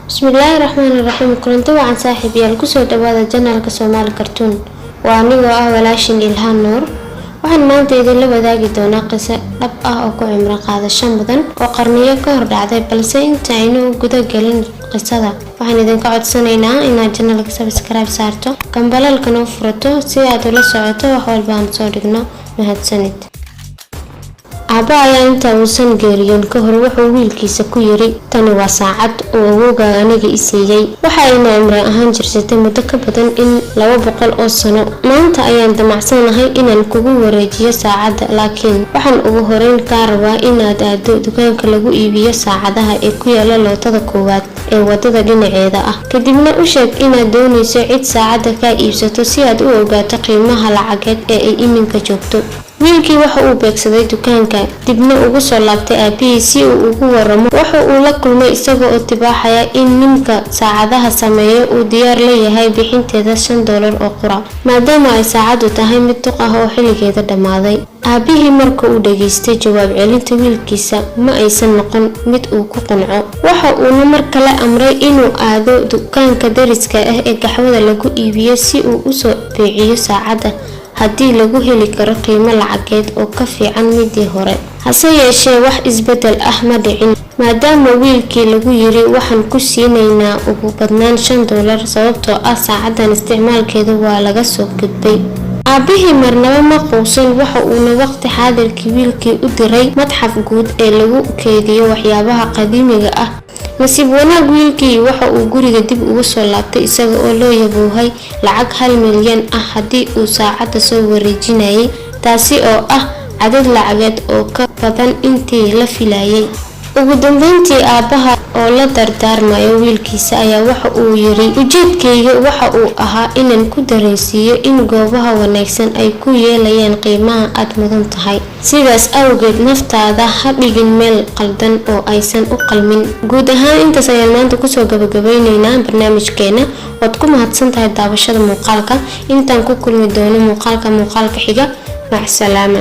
Bismillahirrahmanirrahim. Kulanti wacan saaxiibayaal ku soo dhawaada channelka Somali Cartoon. Waa anigoo ah walaashin Ilhaan Nuur. Waxaan maanta idinla wadaagi doonaa qiso dhab ah oo ku cimri qaadasho mudan oo qarniyo ka hor dhacday, balse inta aynu guda galin qisada, waxaan idinka codsanaynaa inaad channelka subscribe saarto, gambalaalkana u furato si aad ula socoto wax walba aan soo dhigno. Mahadsanid. Aabba ayaa inta uusan geeriyoon ka hor wuxuu wiilkiisa ku yiri, tani waa saacad uu awowga aniga i siiyay. Waxa ayna cimri ahaan jirsatay muddo ka badan in 200 oo sano. Maanta ayaan damacsanahay inaan kugu wareejiyo saacadda, laakiin waxaan ugu horeyn ka rabaa inaad aado dukaanka lagu iibiyo saacadaha ee ku yaala lootada koowaad ee wadada dhinaceeda ah. Kadibna u sheeg inaad doonayso cid saacadda ka iibsato si aad u ogaato qiimaha lacageed ee ay iminka joogto. Wiilkii waxa uu beegsaday dukaanka, dibna ugu soo laabtay aabihii si uu ugu waramo. Waxa uu la kulmay isagoo u tibaaxaya in ninka saacadaha sameeyo uu diyaar la yahay bixinteeda $5 oo qura, maadaama ay saacadu tahay mid duq ah oo xilligeeda dhamaaday. Aabihii marka uu dhageystay jawaab celinta wiilkiisa, ma aysan noqon mid uu ku qanco. Waxa uu mar kale amray inuu aado dukaanka deriska ah ee gaxwada lagu iibiyo si uu u soo beeciyo saacadda haddii lagu heli karo qiimo lacageed oo ka fiican midii hore. Hase yeeshee wax isbedel ah ma dhicin, maadaama wiilkii lagu yiri waxaan ku siinaynaa ugu badnaan $5 sababtoo ah saacadan isticmaalkeedu waa laga soo gudbay. Aabihii marnaba ma quusan, waxa uuna waqti xaadirkii wiilkii u diray madxaf guud ee lagu keydiyo waxyaabaha qadiimiga ah. Nasiib wanaag, wiilkii waxa uu guriga dib ugu soo laabtay isaga oo loo yaboohay lacag $1 milyan ah haddii uu saacadda soo wareejinayay, taasi oo ah cadad lacageed oo ka badan intii la filayay. Ugu dambeyntii, aabbaha oo la dardaarmayo wiilkiisa ayaa waxa uu yiri, ujeedkayga waxa uu ahaa inaan ku dareensiiyo in goobaha wanaagsan ay ku yeelayaan qiimaha aad mudan tahay. Sidaas awgeed, naftaada ha dhigin meel qaldan oo aysan u qalmin. Guud ahaan intaas ayaan maanta kusoo gabagabeynaynaa barnaamijkeena. Waad ku mahadsan tahay daawashada muuqaalka. Intaan ku kulmi doono muuqaalka xiga. Mac salaama.